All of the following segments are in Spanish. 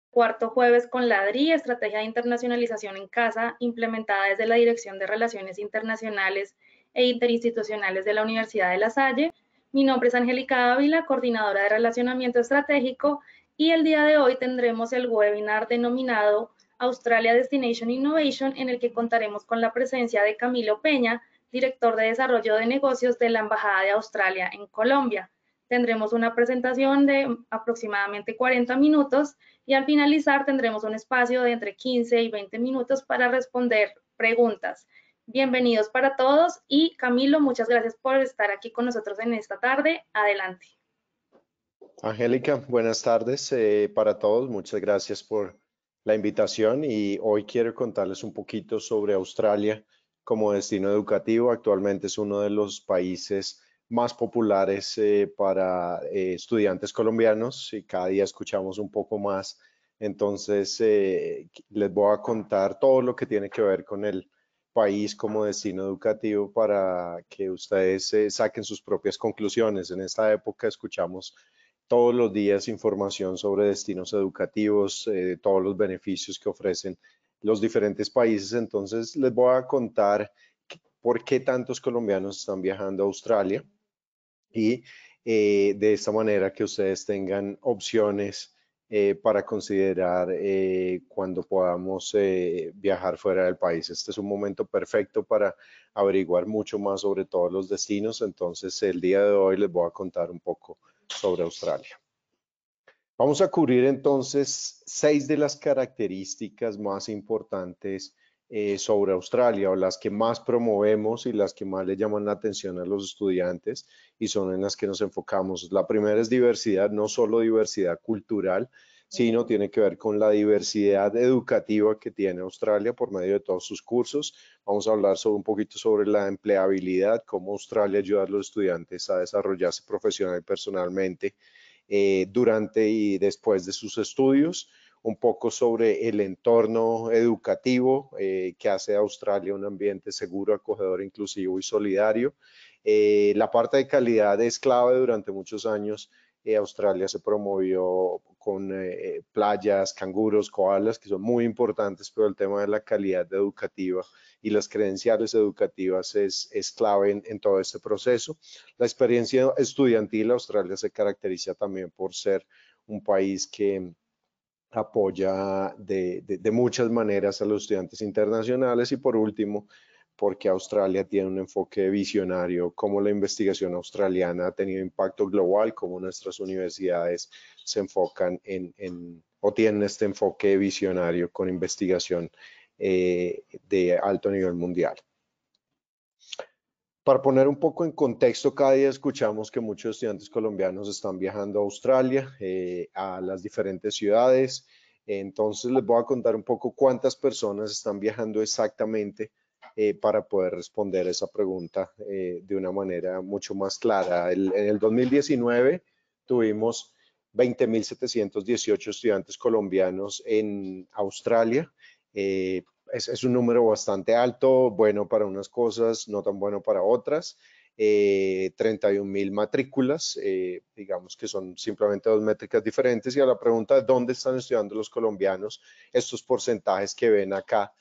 cuarto jueves con la DRI, Estrategia de Internacionalización en Casa, implementada desde la Dirección de Relaciones Internacionales e Interinstitucionales de la Universidad de La Salle. Mi nombre es Angélica Ávila, coordinadora de Relacionamiento Estratégico, y el día de hoy tendremos el webinar denominado Australia Destination Innovation, en el que contaremos con la presencia de Camilo Peña, director de Desarrollo de Negocios de la Embajada de Australia en Colombia. Tendremos una presentación de aproximadamente 40 minutos y al finalizar tendremos un espacio de entre 15 y 20 minutos para responder preguntas. Bienvenidos para todos y Camilo, muchas gracias por estar aquí con nosotros en esta tarde. Adelante. Angélica, buenas tardes para todos. Muchas gracias por la invitación y hoy quiero contarles un poquito sobre Australia como destino educativo. Actualmente es uno de los países más populares para estudiantes colombianos y cada día escuchamos un poco más. Entonces, les voy a contar todo lo que tiene que ver con el país como destino educativo para que ustedes saquen sus propias conclusiones. En esta época escuchamos todos los días información sobre destinos educativos, todos los beneficios que ofrecen los diferentes países. Entonces, les voy a contar por qué tantos colombianos están viajando a Australia y de esta manera que ustedes tengan opciones para considerar cuando podamos viajar fuera del país. Este es un momento perfecto para averiguar mucho más sobre todos los destinos. Entonces, el día de hoy les voy a contar un poco sobre Australia. Vamos a cubrir entonces 6 de las características más importantes sobre Australia, o las que más promovemos y las que más le llaman la atención a los estudiantes, y son en las que nos enfocamos. La primera es diversidad, no solo diversidad cultural, sino tiene que ver con la diversidad educativa que tiene Australia por medio de todos sus cursos. Vamos a hablar un poquito sobre la empleabilidad, cómo Australia ayuda a los estudiantes a desarrollarse profesional y personalmente durante y después de sus estudios, un poco sobre el entorno educativo que hace de Australia un ambiente seguro, acogedor, inclusivo y solidario. La parte de calidad es clave. Durante muchos años Australia se promovió con playas, canguros, koalas, que son muy importantes, pero el tema de la calidad educativa y las credenciales educativas es clave en todo este proceso. La experiencia estudiantil. Australia se caracteriza también por ser un país que apoya de muchas maneras a los estudiantes internacionales, y por último, porque Australia tiene un enfoque visionario, como la investigación australiana ha tenido impacto global, como nuestras universidades se enfocan o tienen este enfoque visionario con investigación de alto nivel mundial. Para poner un poco en contexto, cada día escuchamos que muchos estudiantes colombianos están viajando a Australia, a las diferentes ciudades. Entonces les voy a contar un poco cuántas personas están viajando exactamente para poder responder esa pregunta de una manera mucho más clara. En el 2019 tuvimos 20.718 estudiantes colombianos en Australia. Es un número bastante alto, bueno para unas cosas, no tan bueno para otras. 31.000 matrículas, digamos que son simplemente dos métricas diferentes. Y a la pregunta de dónde están estudiando los colombianos, estos porcentajes que ven acá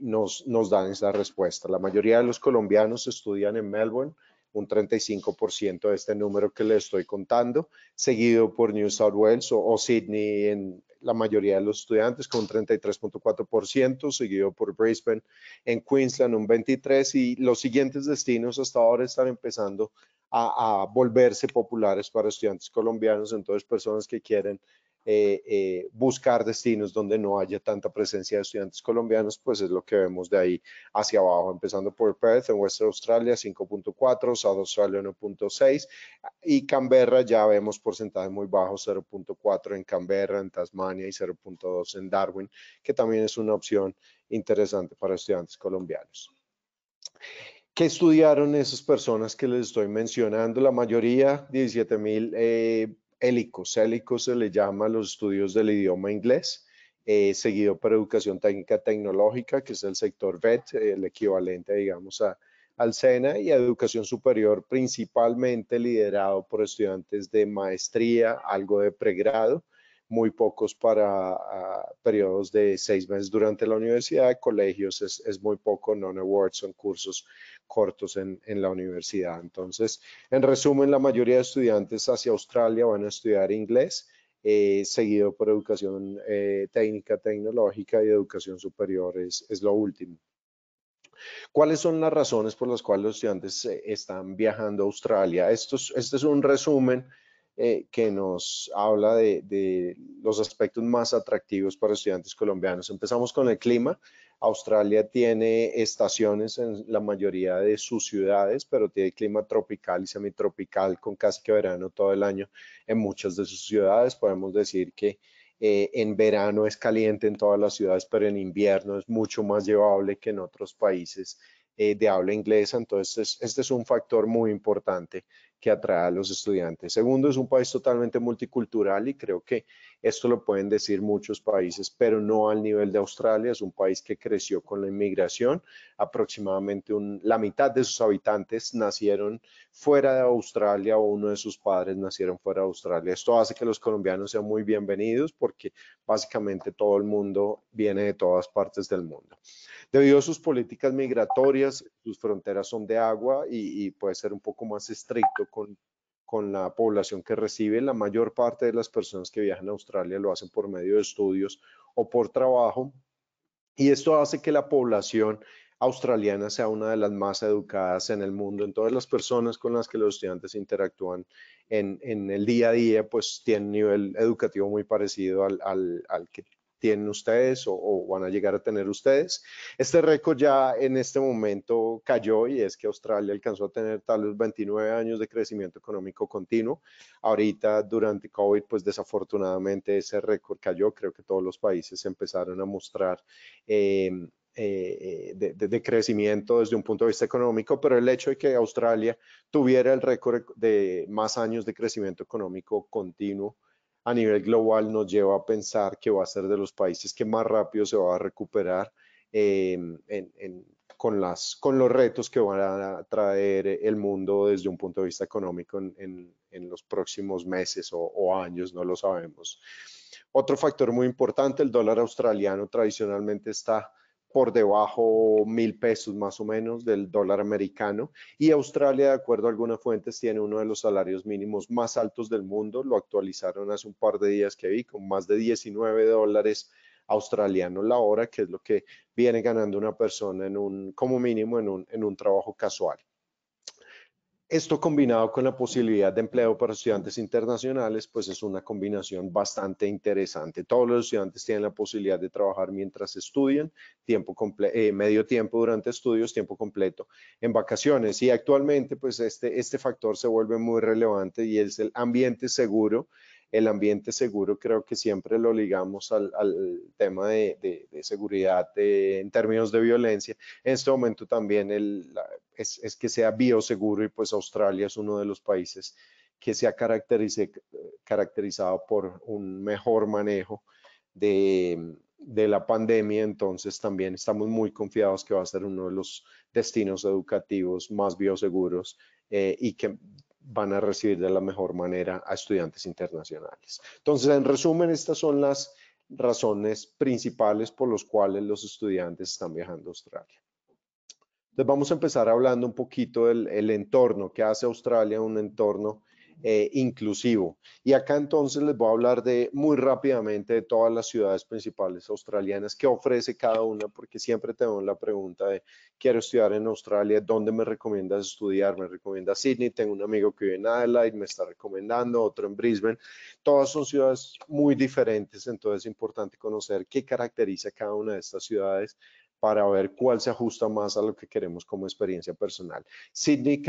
nos dan esa respuesta. La mayoría de los colombianos estudian en Melbourne, un 35% de este número que les estoy contando, seguido por New South Wales o Sydney en la mayoría de los estudiantes con un 33.4%, seguido por Brisbane en Queensland un 23%, y los siguientes destinos hasta ahora están empezando a volverse populares para estudiantes colombianos. Entonces, personas que quieren buscar destinos donde no haya tanta presencia de estudiantes colombianos, pues es lo que vemos de ahí hacia abajo, empezando por Perth en Western Australia 5.4, South Australia 1.6, y Canberra ya vemos porcentajes muy bajos, 0.4 en Canberra, en Tasmania, y 0.2 en Darwin, que también es una opción interesante para estudiantes colombianos. ¿Qué estudiaron esas personas que les estoy mencionando? La mayoría, 17.000 ELICOS. ELICOS se le llama a los estudios del idioma inglés, seguido por educación técnica tecnológica, que es el sector VET, el equivalente, digamos, al SENA, y a educación superior, principalmente liderado por estudiantes de maestría, algo de pregrado, muy pocos para periodos de 6 meses durante la universidad. Colegios es muy poco, non-awards son cursos cortos en la universidad. Entonces, en resumen, la mayoría de estudiantes hacia Australia van a estudiar inglés, seguido por educación técnica, tecnológica y educación superior es lo último. ¿Cuáles son las razones por las cuales los estudiantes están viajando a Australia? Este es un resumen que nos habla de los aspectos más atractivos para estudiantes colombianos. Empezamos con el clima. Australia tiene estaciones en la mayoría de sus ciudades, pero tiene clima tropical y semitropical con casi que verano todo el año en muchas de sus ciudades. Podemos decir que en verano es caliente en todas las ciudades, pero en invierno es mucho más llevable que en otros países de habla inglesa. Entonces, este es un factor muy importante que atrae a los estudiantes. Segundo, es un país totalmente multicultural y creo que esto lo pueden decir muchos países, pero no al nivel de Australia. Es un país que creció con la inmigración. Aproximadamente la mitad de sus habitantes nacieron fuera de Australia o uno de sus padres nacieron fuera de Australia. Esto hace que los colombianos sean muy bienvenidos porque básicamente todo el mundo viene de todas partes del mundo. Debido a sus políticas migratorias, sus fronteras son de agua y puede ser un poco más estricto con la población que recibe. La mayor parte de las personas que viajan a Australia lo hacen por medio de estudios o por trabajo. Y esto hace que la población australiana sea una de las más educadas en el mundo. En todas las personas con las que los estudiantes interactúan en el día a día, pues tienen un nivel educativo muy parecido al que tienen ustedes o van a llegar a tener ustedes. Este récord ya en este momento cayó y es que Australia alcanzó a tener tal vez 29 años de crecimiento económico continuo. Ahorita durante COVID, pues desafortunadamente ese récord cayó. Creo que todos los países empezaron a mostrar de crecimiento desde un punto de vista económico, pero el hecho de que Australia tuviera el récord de más años de crecimiento económico continuo a nivel global nos lleva a pensar que va a ser de los países que más rápido se va a recuperar con los retos que van a traer el mundo desde un punto de vista económico en los próximos meses o años, no lo sabemos. Otro factor muy importante, el dólar australiano tradicionalmente está por debajo 1.000 pesos más o menos del dólar americano y Australia, de acuerdo a algunas fuentes, tiene uno de los salarios mínimos más altos del mundo. Lo actualizaron hace un par de días que vi con más de 19 dólares australianos la hora, que es lo que viene ganando una persona como mínimo en un trabajo casual. Esto combinado con la posibilidad de empleo para estudiantes internacionales, pues es una combinación bastante interesante. Todos los estudiantes tienen la posibilidad de trabajar mientras estudian, medio tiempo durante estudios, tiempo completo en vacaciones. Y actualmente, pues este factor se vuelve muy relevante y es el ambiente seguro. El ambiente seguro creo que siempre lo ligamos al tema de seguridad en términos de violencia. En este momento también es que sea bioseguro y pues Australia es uno de los países que se ha caracterizado por un mejor manejo de la pandemia, entonces también estamos muy confiados que va a ser uno de los destinos educativos más bioseguros y que van a recibir de la mejor manera a estudiantes internacionales. Entonces, en resumen, estas son las razones principales por las cuales los estudiantes están viajando a Australia. Entonces vamos a empezar hablando un poquito del entorno que hace Australia un entorno inclusivo. Y acá entonces les voy a hablar muy rápidamente de todas las ciudades principales australianas que ofrece cada una, porque siempre tengo la pregunta de quiero estudiar en Australia, ¿dónde me recomiendas estudiar? Me recomienda Sydney, tengo un amigo que vive en Adelaide, me está recomendando, otro en Brisbane. Todas son ciudades muy diferentes, entonces es importante conocer qué caracteriza cada una de estas ciudades para ver cuál se ajusta más a lo que queremos como experiencia personal. Sydney,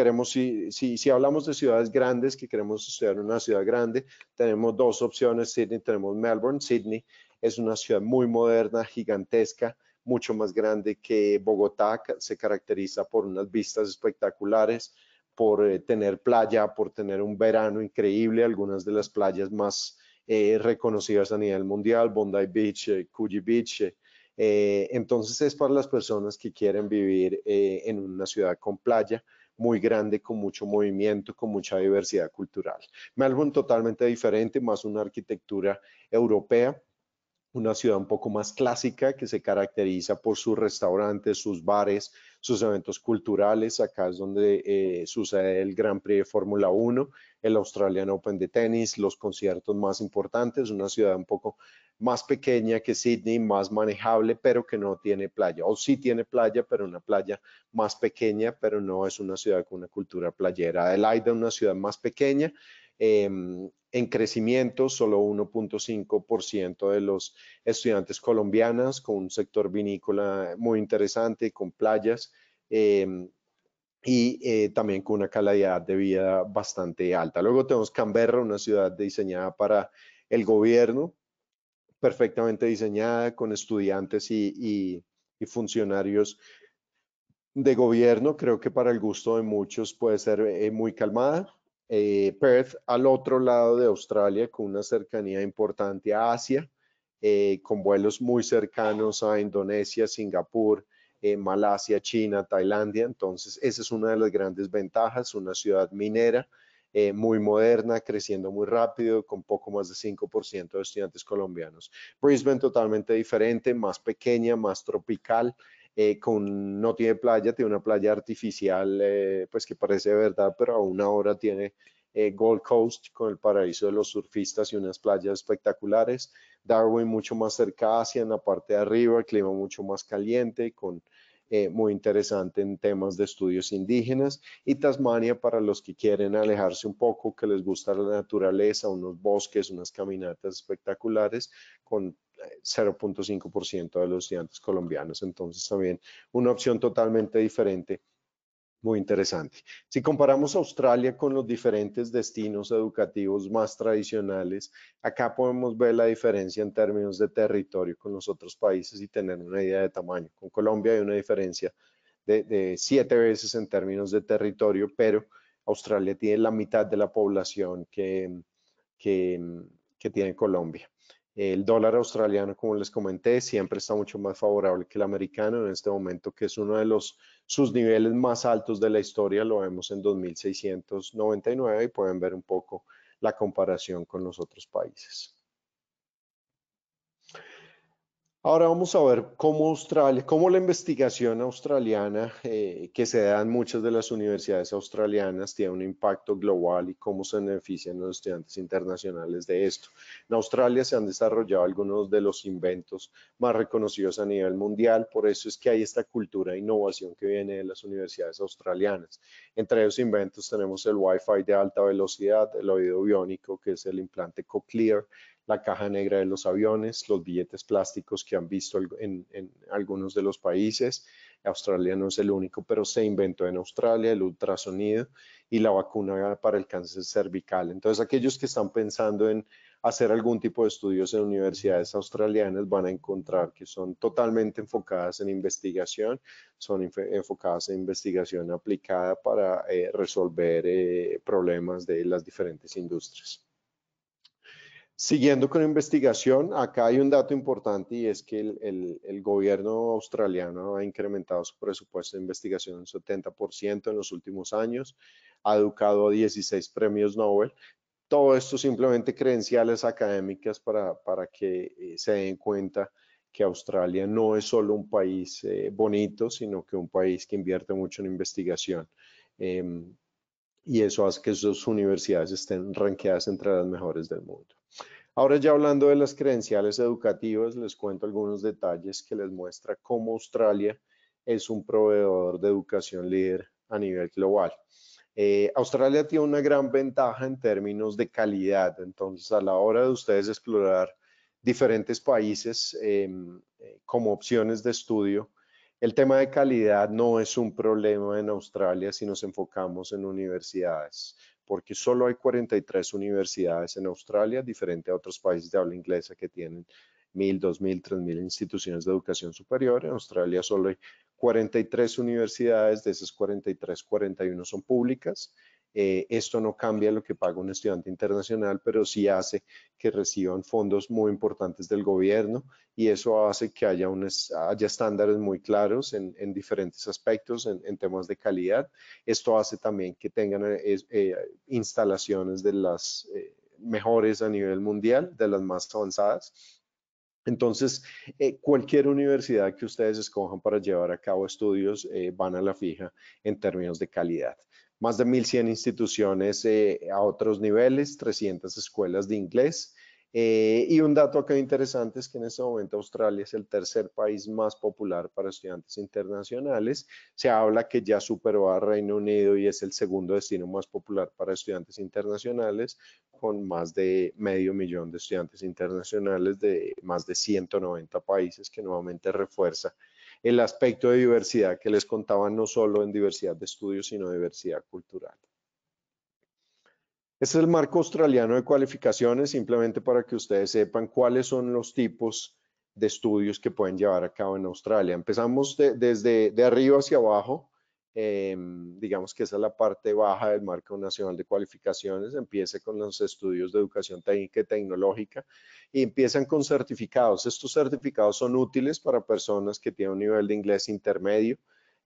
si hablamos de ciudades grandes, que queremos estudiar en una ciudad grande, tenemos dos opciones. Sydney, tenemos Melbourne. Sydney es una ciudad muy moderna, gigantesca, mucho más grande que Bogotá, se caracteriza por unas vistas espectaculares, por tener playa, por tener un verano increíble, algunas de las playas más reconocidas a nivel mundial, Bondi Beach, Coogee Beach, entonces es para las personas que quieren vivir en una ciudad con playa, muy grande, con mucho movimiento, con mucha diversidad cultural. Melbourne totalmente diferente, más una arquitectura europea, una ciudad un poco más clásica que se caracteriza por sus restaurantes, sus bares, sus eventos culturales. Acá es donde sucede el Grand Prix de Fórmula 1, el Australian Open de tenis, los conciertos más importantes. Una ciudad un poco más pequeña que Sydney, más manejable, pero que no tiene playa. O sí tiene playa, pero una playa más pequeña, pero no es una ciudad con una cultura playera. Adelaide es una ciudad más pequeña, en crecimiento, solo 1.5% de los estudiantes colombianas, con un sector vinícola muy interesante, con playas, y también con una calidad de vida bastante alta. Luego tenemos Canberra, una ciudad diseñada para el gobierno, perfectamente diseñada, con estudiantes y funcionarios de gobierno. Creo que para el gusto de muchos puede ser muy calmada. Perth, al otro lado de Australia, con una cercanía importante a Asia, con vuelos muy cercanos a Indonesia, Singapur, Malasia, China, Tailandia. Entonces, esa es una de las grandes ventajas, una ciudad minera, muy moderna, creciendo muy rápido, con poco más de 5% de estudiantes colombianos. Brisbane totalmente diferente, más pequeña, más tropical, no tiene playa, tiene una playa artificial, pues que parece de verdad, pero a una hora tiene Gold Coast con el paraíso de los surfistas y unas playas espectaculares. Darwin mucho más cerca a Asia, en la parte de arriba, el clima mucho más caliente, muy interesante en temas de estudios indígenas. Y Tasmania para los que quieren alejarse un poco, que les gusta la naturaleza, unos bosques, unas caminatas espectaculares, con 0.5% de los estudiantes colombianos. Entonces también una opción totalmente diferente, muy interesante. Si comparamos Australia con los diferentes destinos educativos más tradicionales, acá podemos ver la diferencia en términos de territorio con los otros países y tener una idea de tamaño. Con Colombia hay una diferencia de 7 veces en términos de territorio, pero Australia tiene la mitad de la población que, que tiene Colombia. El dólar australiano, como les comenté, siempre está mucho más favorable que el americano en este momento, que es uno de sus niveles más altos de la historia. Lo vemos en 2.699 y pueden ver un poco la comparación con los otros países. Ahora vamos a ver cómo Australia, cómo la investigación australiana que se da en muchas de las universidades australianas tiene un impacto global y cómo se benefician los estudiantes internacionales de esto. En Australia se han desarrollado algunos de los inventos más reconocidos a nivel mundial, por eso es que hay esta cultura de innovación que viene de las universidades australianas. Entre esos inventos tenemos el Wi-Fi de alta velocidad, el oído biónico, que es el implante Cochlear, la caja negra de los aviones, los billetes plásticos que han visto en algunos de los países. Australia no es el único, pero se inventó en Australia el ultrasonido y la vacuna para el cáncer cervical. Entonces, aquellos que están pensando en hacer algún tipo de estudios en universidades australianas van a encontrar que son totalmente enfocadas en investigación, son enfocadas en investigación aplicada para resolver problemas de las diferentes industrias. Siguiendo con investigación, acá hay un dato importante y es que el gobierno australiano ha incrementado su presupuesto de investigación un 70% en los últimos años, ha educado a 16 premios Nobel. Todo esto simplemente credenciales académicas para que se den cuenta que Australia no es solo un país bonito, sino que un país que invierte mucho en investigación. Y eso hace que sus universidades estén rankeadas entre las mejores del mundo. Ahora ya hablando de las credenciales educativas, les cuento algunos detalles que les muestra cómo Australia es un proveedor de educación líder a nivel global. Australia tiene una gran ventaja en términos de calidad, entonces a la hora de ustedes explorar diferentes países como opciones de estudio, el tema de calidad no es un problema en Australia si nos enfocamos en universidades, porque solo hay 43 universidades en Australia, diferente a otros países de habla inglesa que tienen 1.000, 2.000, 3.000 instituciones de educación superior. En Australia solo hay 43 universidades, de esas 43, 41 son públicas Esto no cambia lo que paga un estudiante internacional, pero sí hace que reciban fondos muy importantes del gobierno y eso hace que haya estándares muy claros en diferentes aspectos, en temas de calidad. Esto hace también que tengan instalaciones de las mejores a nivel mundial, de las más avanzadas. Entonces, cualquier universidad que ustedes escojan para llevar a cabo estudios van a la fija en términos de calidad. Más de 1.100 instituciones a otros niveles, 300 escuelas de inglés. Y un dato acá interesante es que en este momento Australia es el tercer país más popular para estudiantes internacionales. Se habla que ya superó a Reino Unido y es el segundo destino más popular para estudiantes internacionales, con más de 500.000 de estudiantes internacionales de más de 190 países, que nuevamente refuerza el aspecto de diversidad que les contaba, no solo en diversidad de estudios, sino diversidad cultural. Este es el marco australiano de cualificaciones, simplemente para que ustedes sepan cuáles son los tipos de estudios que pueden llevar a cabo en Australia. Empezamos desde de arriba hacia abajo. Digamos que esa es la parte baja del marco nacional de cualificaciones. Empieza con los estudios de educación técnica y tecnológica y empiezan con certificados. Estos certificados son útiles para personas que tienen un nivel de inglés intermedio,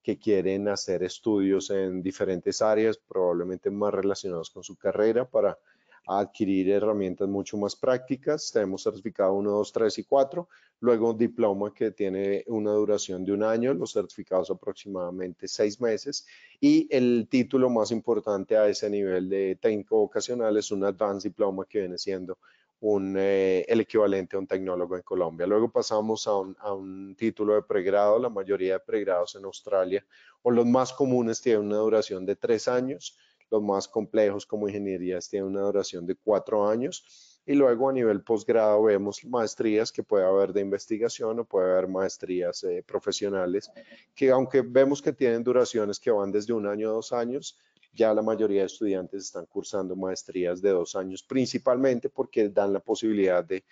que quieren hacer estudios en diferentes áreas, probablemente más relacionados con su carrera, para adquirir herramientas mucho más prácticas. Tenemos certificado 1, 2, 3 y 4. Luego un diploma que tiene una duración de 1 año, los certificados aproximadamente 6 meses. Y el título más importante a ese nivel de técnico vocacional es un Advanced Diploma, que viene siendo el equivalente a un tecnólogo en Colombia. Luego pasamos a un título de pregrado. La mayoría de pregrados en Australia, o los más comunes, tienen una duración de 3 años. Los más complejos, como ingenierías, tienen una duración de 4 años. Y luego a nivel posgrado vemos maestrías que puede haber de investigación o puede haber maestrías profesionales, que aunque vemos que tienen duraciones que van desde 1 año a 2 años, ya la mayoría de estudiantes están cursando maestrías de 2 años, principalmente porque dan la posibilidad de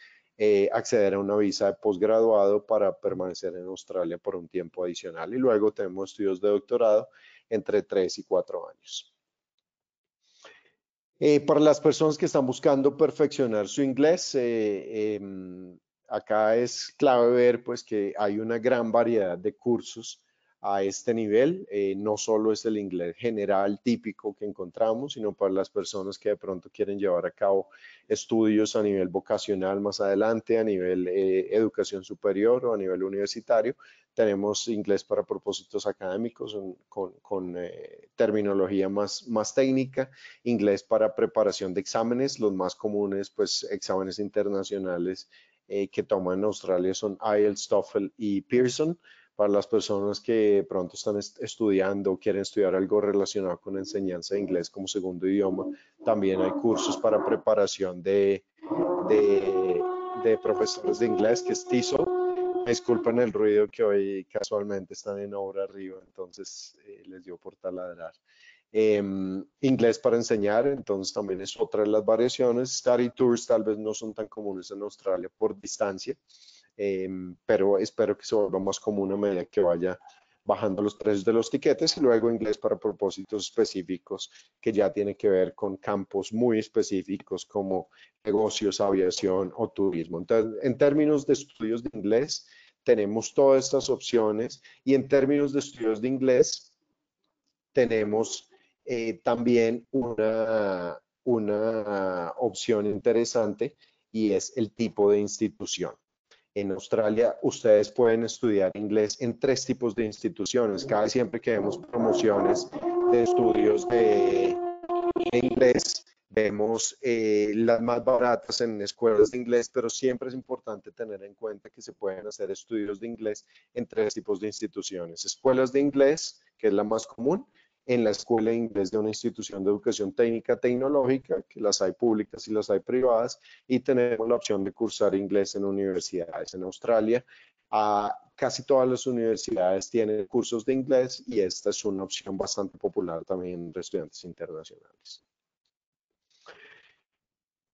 acceder a una visa de posgraduado para permanecer en Australia por un tiempo adicional. Y luego tenemos estudios de doctorado entre 3 y 4 años. Para las personas que están buscando perfeccionar su inglés, acá es clave ver pues que hay una gran variedad de cursos a este nivel. No solo es el inglés general típico que encontramos, sino para las personas que de pronto quieren llevar a cabo estudios a nivel vocacional más adelante, a nivel educación superior o a nivel universitario. Tenemos inglés para propósitos académicos con terminología más técnica, inglés para preparación de exámenes. Los más comunes, pues exámenes internacionales que toman en Australia son IELTS, TOEFL y Pearson. Para las personas que pronto están estudiando o quieren estudiar algo relacionado con enseñanza de inglés como segundo idioma, también hay cursos para preparación de profesores de inglés, que es TESOL. Disculpen el ruido, que hoy casualmente están en obra arriba, entonces les dio por taladrar. Inglés para enseñar, entonces también es otra de las variaciones. Study tours tal vez no son tan comunes en Australia por distancia, pero espero que se vuelva más común a medida que vaya bajando los precios de los tiquetes. Y luego inglés para propósitos específicos, que ya tiene que ver con campos muy específicos como negocios, aviación o turismo. Entonces, en términos de estudios de inglés, tenemos todas estas opciones, y en términos de estudios de inglés, tenemos también una opción interesante, y es el tipo de institución. En Australia, ustedes pueden estudiar inglés en 3 tipos de instituciones. Cada siempre que vemos promociones de estudios de inglés, vemos las más baratas en escuelas de inglés, pero siempre es importante tener en cuenta que se pueden hacer estudios de inglés en 3 tipos de instituciones. Escuelas de inglés, que es la más común, en la escuela de inglés de una institución de educación técnica tecnológica, que las hay públicas y las hay privadas, y tenemos la opción de cursar inglés en universidades. En Australia, casi todas las universidades tienen cursos de inglés, y esta es una opción bastante popular también entre estudiantes internacionales.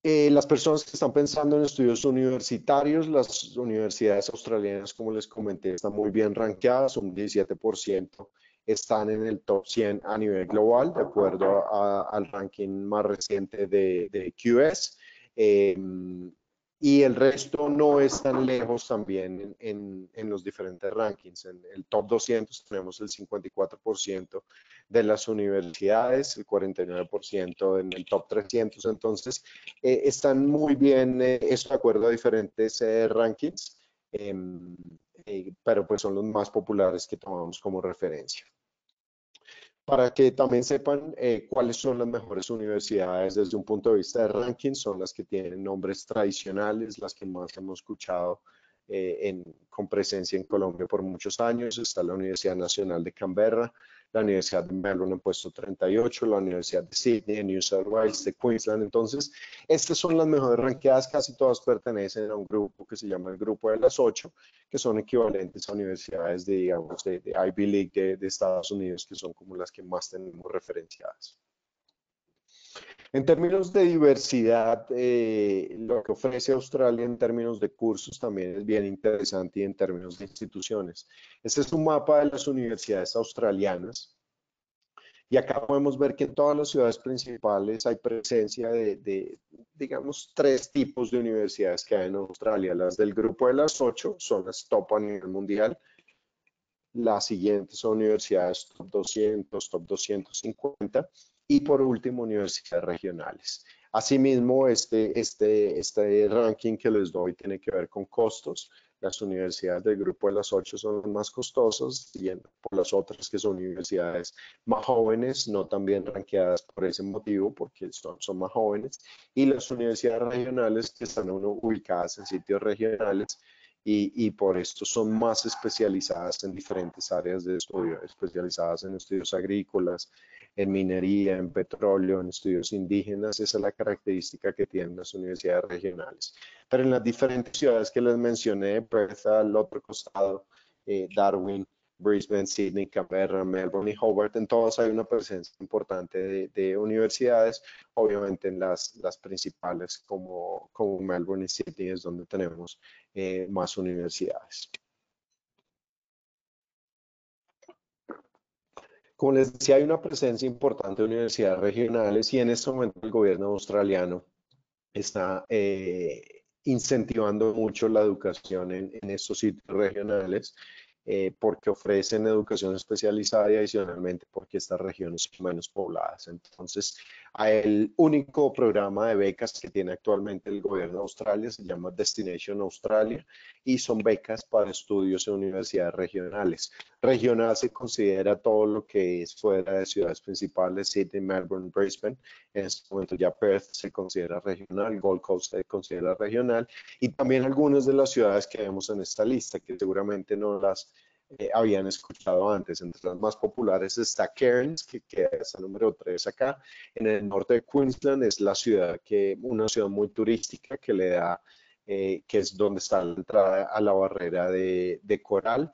Las personas que están pensando en estudios universitarios, las universidades australianas, como les comenté, están muy bien rankeadas, un 17% están en el top 100 a nivel global, de acuerdo al ranking más reciente de QS. Y el resto no es tan lejos también en los diferentes rankings. En el top 200 tenemos el 54% de las universidades, el 49% en el top 300. Entonces, están muy bien, esto de acuerdo a diferentes rankings, pero pues son los más populares que tomamos como referencia. Para que también sepan cuáles son las mejores universidades desde un punto de vista de ranking, son las que tienen nombres tradicionales, las que más hemos escuchado con presencia en Colombia por muchos años. Está la Universidad Nacional de Canberra, la Universidad de Melbourne en puesto 38, la Universidad de Sydney, en New South Wales, de Queensland. Entonces, estas son las mejores ranqueadas, casi todas pertenecen a un grupo que se llama el Grupo de las 8, que son equivalentes a universidades de, digamos, de Ivy League de Estados Unidos, que son como las que más tenemos referenciadas. En términos de diversidad, lo que ofrece Australia en términos de cursos también es bien interesante y en términos de instituciones. Este es un mapa de las universidades australianas. Y acá podemos ver que en todas las ciudades principales hay presencia digamos, 3 tipos de universidades que hay en Australia. Las del grupo de las 8 son las top a nivel mundial. Las siguientes son universidades top 200, top 250 y por último universidades regionales. Asimismo, este ranking que les doy tiene que ver con costos. Las universidades del grupo de las 8 son las más costosas, siguiendo por las otras que son universidades más jóvenes, no tan bien rankeadas por ese motivo, porque son más jóvenes, y las universidades regionales que están ubicadas en sitios regionales y por esto son más especializadas en diferentes áreas de estudio, especializadas en estudios agrícolas, en minería, en petróleo, en estudios indígenas. Esa es la característica que tienen las universidades regionales. Pero en las diferentes ciudades que les mencioné, Perth al otro costado, Darwin, Brisbane, Sydney, Canberra, Melbourne y Hobart, en todas hay una presencia importante de universidades. Obviamente en las principales como Melbourne y Sydney es donde tenemos más universidades. Como les decía, hay una presencia importante de universidades regionales y en este momento el gobierno australiano está incentivando mucho la educación en estos sitios regionales porque ofrecen educación especializada y adicionalmente porque estas regiones son menos pobladas. Entonces, el único programa de becas que tiene actualmente el gobierno de Australia se llama Destination Australia y son becas para estudios en universidades regionales. Regional se considera todo lo que es fuera de ciudades principales, Sydney, Melbourne, Brisbane. En este momento ya Perth se considera regional, Gold Coast se considera regional y también algunas de las ciudades que vemos en esta lista que seguramente no las habían escuchado antes. Entre las más populares está Cairns, que es el número 3 acá. En el norte de Queensland es la ciudad una ciudad muy turística que le da, que es donde está la entrada a la barrera de coral.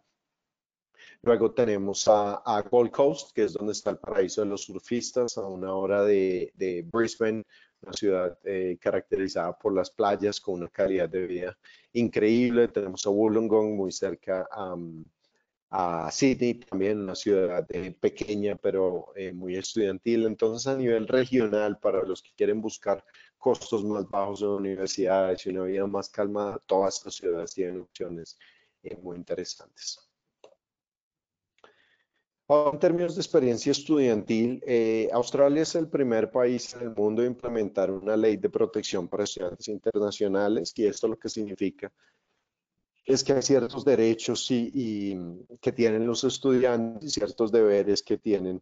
Luego tenemos a Gold Coast, que es donde está el paraíso de los surfistas, a una hora de Brisbane, una ciudad caracterizada por las playas con una calidad de vida increíble. Tenemos a Wollongong, muy cerca a Sydney, también una ciudad pequeña, pero muy estudiantil. Entonces, a nivel regional, para los que quieren buscar costos más bajos en universidades y una vida más calmada, todas estas ciudades tienen opciones muy interesantes. Ahora, en términos de experiencia estudiantil, Australia es el primer país en el mundo en implementar una ley de protección para estudiantes internacionales y esto lo que significa es que hay ciertos derechos que tienen los estudiantes y ciertos deberes que tienen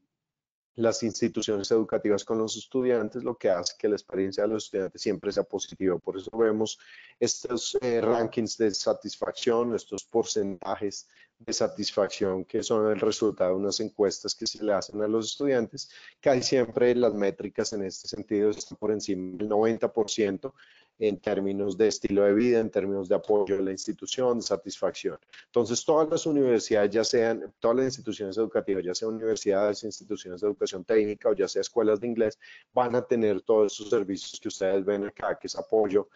las instituciones educativas con los estudiantes, lo que hace que la experiencia de los estudiantes siempre sea positiva. Por eso vemos estos rankings de satisfacción, estos porcentajes de satisfacción que son el resultado de unas encuestas que se le hacen a los estudiantes. Casi siempre las métricas en este sentido están por encima del 90%. en términos de estilo de vida, en términos de apoyo a la institución, de satisfacción. Entonces, todas las universidades, ya sean, todas las instituciones educativas, ya sean universidades, instituciones de educación técnica o ya sea escuelas de inglés, van a tener todos esos servicios que ustedes ven acá, que es apoyo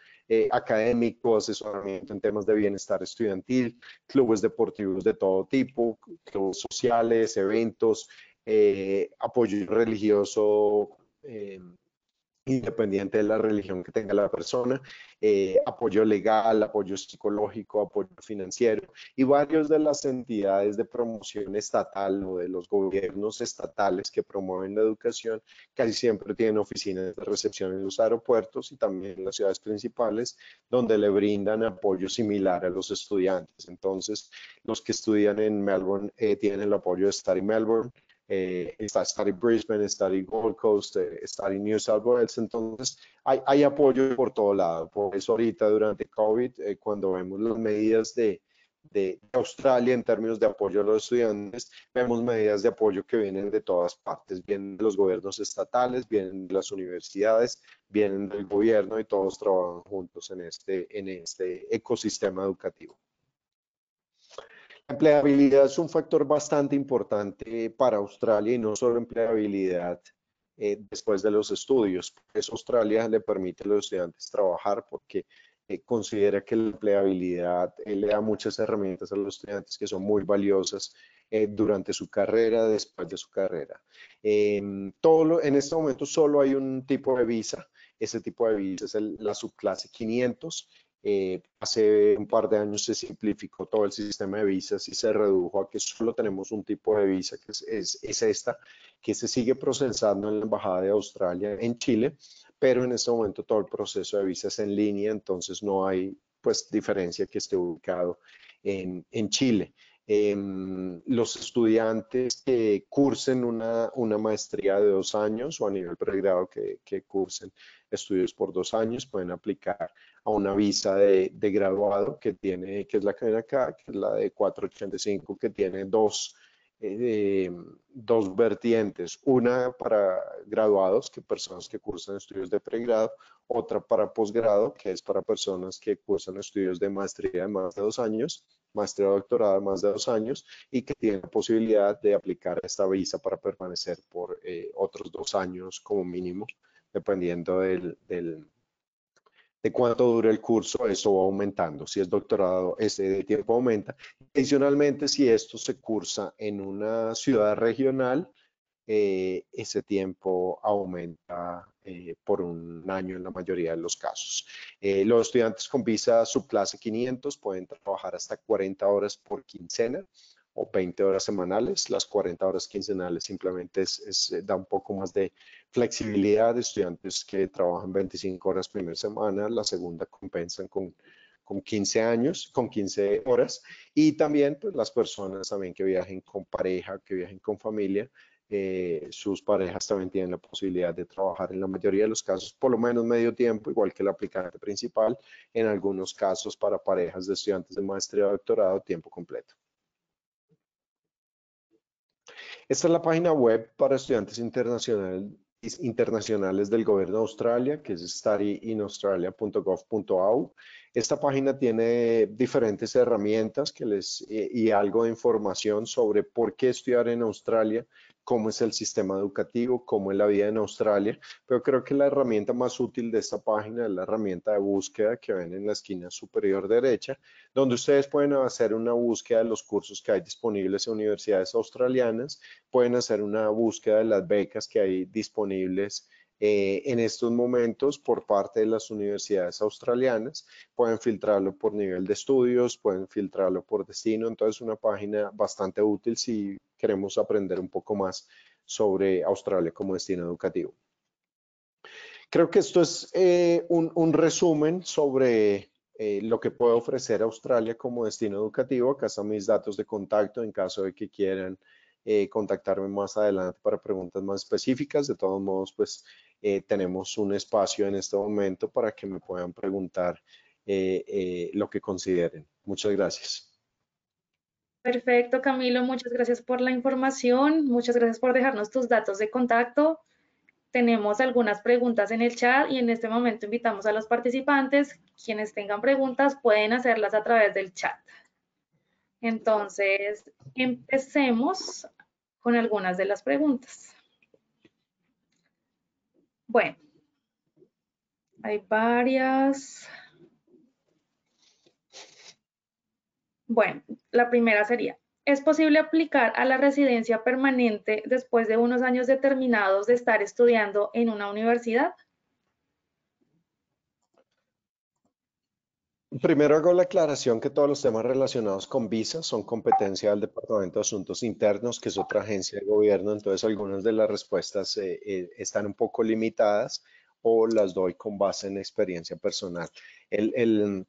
académico, asesoramiento en temas de bienestar estudiantil, clubes deportivos de todo tipo, clubes sociales, eventos, apoyo religioso. Independiente de la religión que tenga la persona, apoyo legal, apoyo psicológico, apoyo financiero y varias de las entidades de promoción estatal o de los gobiernos estatales que promueven la educación casi siempre tienen oficinas de recepción en los aeropuertos y también en las ciudades principales donde le brindan apoyo similar a los estudiantes. Entonces, los que estudian en Melbourne tienen el apoyo de estar en Melbourne, está Study Brisbane, Study Gold Coast, Study New South Wales, entonces hay apoyo por todo lado. Por eso ahorita durante COVID, cuando vemos las medidas de Australia en términos de apoyo a los estudiantes, vemos medidas de apoyo que vienen de todas partes, vienen de los gobiernos estatales, vienen de las universidades, vienen del gobierno y todos trabajan juntos en este ecosistema educativo. La empleabilidad es un factor bastante importante para Australia y no solo empleabilidad después de los estudios. Por eso Australia le permite a los estudiantes trabajar porque considera que la empleabilidad le da muchas herramientas a los estudiantes que son muy valiosas durante su carrera, después de su carrera. En este momento solo hay un tipo de visa. Ese tipo de visa es la subclase 500. Hace un par de años se simplificó todo el sistema de visas y se redujo a que solo tenemos un tipo de visa, que es esta, que se sigue procesando en la Embajada de Australia en Chile, pero en este momento todo el proceso de visas es en línea, entonces no hay pues diferencia que esté ubicado en Chile. Los estudiantes que cursen una maestría de 2 años o a nivel pregrado que cursen estudios por 2 años pueden aplicar a una visa de graduado que es la que ven acá, que es la de 485, que tiene dos vertientes, una para graduados, que personas que cursan estudios de pregrado, otra para posgrado, que es para personas que cursan estudios de maestría de más de 2 años, maestría o doctorado de más de 2 años, y que tienen la posibilidad de aplicar esta visa para permanecer por otros 2 años como mínimo, dependiendo de cuánto dure el curso, eso va aumentando. Si es doctorado, ese tiempo aumenta. Adicionalmente, si esto se cursa en una ciudad regional, ese tiempo aumenta por un año en la mayoría de los casos. Los estudiantes con visa subclase 500 pueden trabajar hasta 40 horas por quincena o 20 horas semanales. Las 40 horas quincenales simplemente da un poco más de flexibilidad de estudiantes que trabajan 25 horas primera semana, la segunda compensan con 15 años, con 15 horas, y también pues, las personas también que viajen con pareja, que viajen con familia, sus parejas también tienen la posibilidad de trabajar en la mayoría de los casos por lo menos medio tiempo, igual que el aplicante principal, en algunos casos para parejas de estudiantes de maestría o doctorado tiempo completo. Esta es la página web para estudiantes internacionales del gobierno de Australia, que es studyinaustralia.gov.au. Esta página tiene diferentes herramientas y algo de información sobre por qué estudiar en Australia, cómo es el sistema educativo, cómo es la vida en Australia, pero creo que la herramienta más útil de esta página es la herramienta de búsqueda que ven en la esquina superior derecha, donde ustedes pueden hacer una búsqueda de los cursos que hay disponibles en universidades australianas, pueden hacer una búsqueda de las becas que hay disponibles en estos momentos por parte de las universidades australianas, pueden filtrarlo por nivel de estudios, pueden filtrarlo por destino, entonces una página bastante útil si queremos aprender un poco más sobre Australia como destino educativo. Creo que esto es un resumen sobre lo que puede ofrecer Australia como destino educativo. Acá están mis datos de contacto en caso de que quieran contactarme más adelante para preguntas más específicas. De todos modos, pues tenemos un espacio en este momento para que me puedan preguntar lo que consideren. Muchas gracias. Perfecto, Camilo, muchas gracias por la información, muchas gracias por dejarnos tus datos de contacto. tenemos algunas preguntas en el chat y en este momento invitamos a los participantes. Quienes tengan preguntas pueden hacerlas a través del chat. Entonces, empecemos con algunas de las preguntas. Bueno, hay varias. Bueno, la primera sería, ¿es posible aplicar a la residencia permanente después de unos años determinados de estar estudiando en una universidad? Primero hago la aclaración que todos los temas relacionados con visas son competencia del Departamento de Asuntos Internos, que es otra agencia de gobierno, entonces algunas de las respuestas están un poco limitadas o las doy con base en experiencia personal. El, el-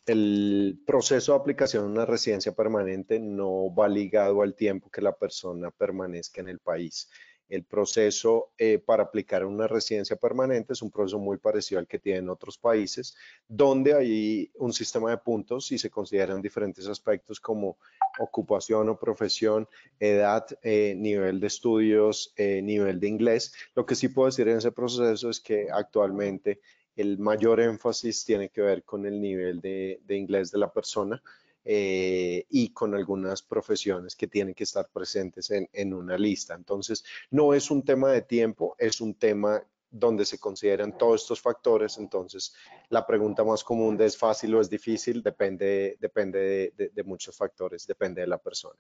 el proceso de aplicación de una residencia permanente no va ligado al tiempo que la persona permanezca en el país. El proceso para aplicar una residencia permanente es un proceso muy parecido al que tienen otros países, donde hay un sistema de puntos y se consideran diferentes aspectos como ocupación o profesión, edad, nivel de estudios, nivel de inglés. Lo que sí puedo decir en ese proceso es que actualmente el mayor énfasis tiene que ver con el nivel de inglés de la persona y con algunas profesiones que tienen que estar presentes en una lista. Entonces, no es un tema de tiempo, es un tema donde se consideran todos estos factores. Entonces, la pregunta más común de es fácil o es difícil depende de muchos factores, depende de la persona.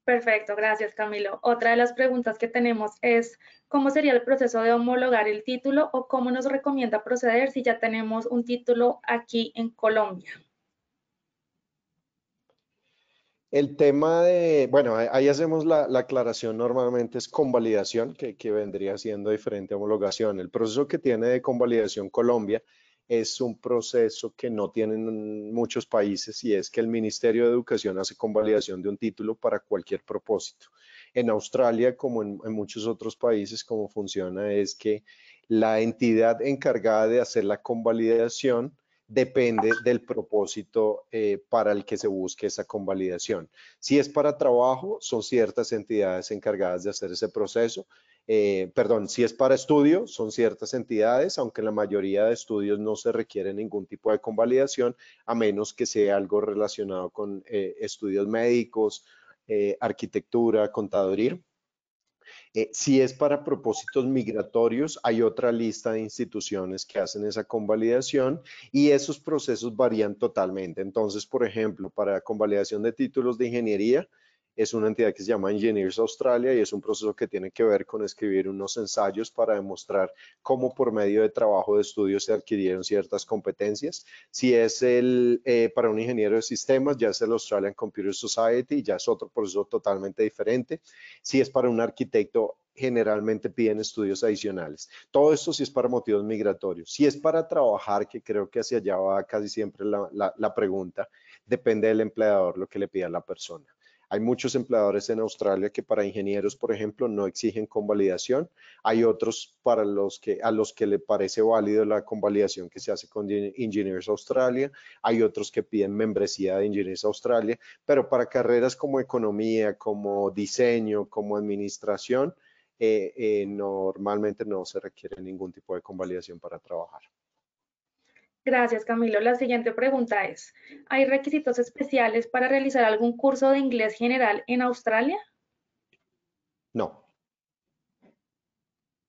Perfecto, gracias Camilo. Otra de las preguntas que tenemos es, ¿cómo sería el proceso de homologar el título o cómo nos recomienda proceder si ya tenemos un título aquí en Colombia? El tema de, bueno, ahí hacemos la aclaración, normalmente es convalidación, que vendría siendo diferente a homologación. El proceso que tiene de convalidación Colombia es un proceso que no tienen muchos países y es que el Ministerio de Educación hace convalidación de un título para cualquier propósito. En Australia, como en muchos otros países, cómo funciona es que la entidad encargada de hacer la convalidación depende del propósito para el que se busque esa convalidación. Si es para trabajo, son ciertas entidades encargadas de hacer ese proceso. Perdón, si es para estudio, son ciertas entidades, aunque en la mayoría de estudios no se requiere ningún tipo de convalidación, a menos que sea algo relacionado con estudios médicos, arquitectura, contaduría. Si es para propósitos migratorios, hay otra lista de instituciones que hacen esa convalidación y esos procesos varían totalmente. Entonces, por ejemplo, para convalidación de títulos de ingeniería, es una entidad que se llama Engineers Australia y es un proceso que tiene que ver con escribir unos ensayos para demostrar cómo por medio de trabajo de estudio se adquirieron ciertas competencias. Si es para un ingeniero de sistemas, ya es el Australian Computer Society, ya es otro proceso totalmente diferente. Si es para un arquitecto, generalmente piden estudios adicionales. Todo esto sí es para motivos migratorios. Si es para trabajar, que creo que hacia allá va casi siempre la pregunta, depende del empleador lo que le pida a la persona. Hay muchos empleadores en Australia que para ingenieros, por ejemplo, no exigen convalidación. Hay otros a los que le parece válido la convalidación que se hace con Engineers Australia. Hay otros que piden membresía de Engineers Australia, pero para carreras como economía, como diseño, como administración, normalmente no se requiere ningún tipo de convalidación para trabajar. Gracias Camilo. La siguiente pregunta es, ¿hay requisitos especiales para realizar algún curso de inglés general en Australia? No.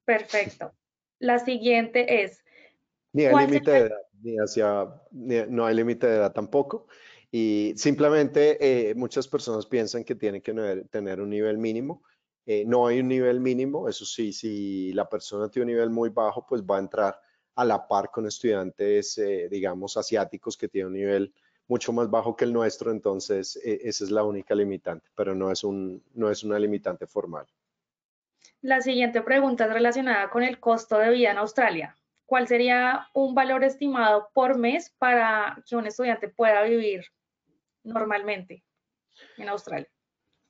Perfecto. La siguiente es, Ni hay ¿cuál límite de sería? edad, no hay límite de edad tampoco. Y simplemente muchas personas piensan que tienen que tener un nivel mínimo. No hay un nivel mínimo, eso sí, si la persona tiene un nivel muy bajo, pues va a entrar a la par con estudiantes, digamos, asiáticos que tienen un nivel mucho más bajo que el nuestro, entonces esa es la única limitante, pero no es una limitante formal. La siguiente pregunta es relacionada con el costo de vida en Australia. ¿Cuál sería un valor estimado por mes para que un estudiante pueda vivir normalmente en Australia?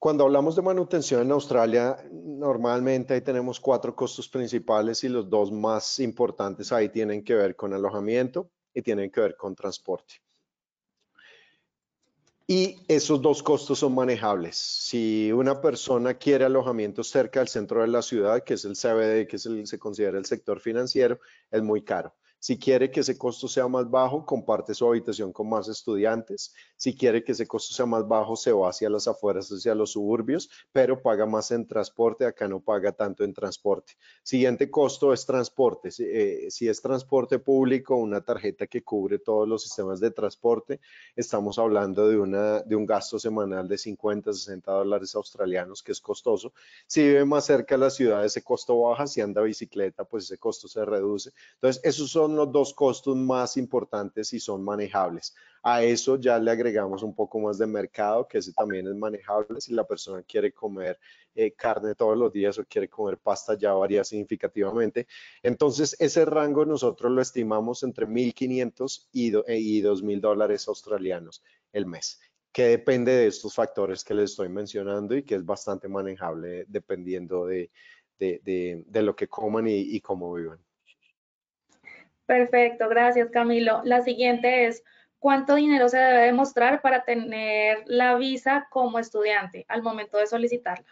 Cuando hablamos de manutención en Australia, normalmente ahí tenemos cuatro costos principales y los dos más importantes ahí tienen que ver con alojamiento y tienen que ver con transporte. Y esos dos costos son manejables. Si una persona quiere alojamiento cerca del centro de la ciudad, que es el CBD, se considera el sector financiero, es muy caro. Si quiere que ese costo sea más bajo, comparte su habitación con más estudiantes. Si quiere que ese costo sea más bajo, se va hacia las afueras, hacia los suburbios, pero paga más en transporte. Acá no paga tanto en transporte. Siguiente costo es transporte. Si es transporte público, una tarjeta que cubre todos los sistemas de transporte, estamos hablando de un gasto semanal de 50, 60 dólares australianos, que es costoso. Si vive más cerca de la ciudad, ese costo baja. Si anda bicicleta, pues ese costo se reduce. Entonces, esos son los dos costos más importantes y son manejables. A eso ya le agregamos un poco más de mercado, que ese también es manejable. Si la persona quiere comer carne todos los días o quiere comer pasta, ya varía significativamente. Entonces, ese rango nosotros lo estimamos entre 1.500 y 2.000 dólares australianos el mes, que depende de estos factores que les estoy mencionando y que es bastante manejable dependiendo de lo que coman y cómo vivan. Perfecto, gracias Camilo. La siguiente es, ¿cuánto dinero se debe demostrar para tener la visa como estudiante al momento de solicitarla?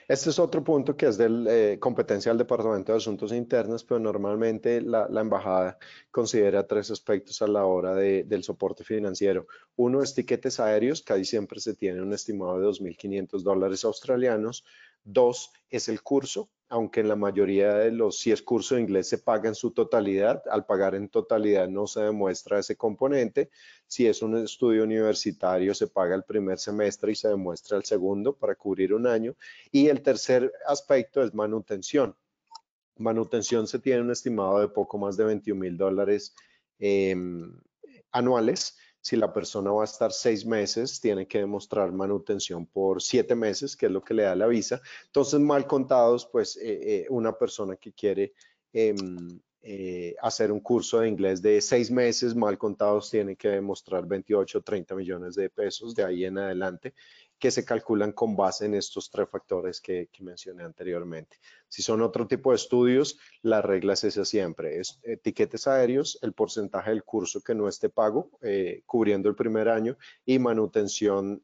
Este es otro punto que es de competencia del Departamento de Asuntos Internos, pero normalmente la embajada considera tres aspectos a la hora del soporte financiero. Uno es tiquetes aéreos, casi siempre se tiene un estimado de 2.500 dólares australianos. Dos es el curso, aunque en la mayoría de si es curso de inglés se paga en su totalidad. Al pagar en totalidad no se demuestra ese componente. Si es un estudio universitario, se paga el primer semestre y se demuestra el segundo para cubrir un año. Y el tercer aspecto es manutención. Manutención se tiene un estimado de poco más de 21.000 dólares eh, anuales. Si la persona va a estar 6 meses, tiene que demostrar manutención por 7 meses, que es lo que le da la visa. Entonces, mal contados, pues una persona que quiere hacer un curso de inglés de 6 meses, mal contados, tiene que demostrar 28 o 30 millones de pesos de ahí en adelante, que se calculan con base en estos tres factores que mencioné anteriormente. Si son otro tipo de estudios, la regla es esa siempre, es tiquetes aéreos, el porcentaje del curso que no esté pago, cubriendo el primer año, y manutención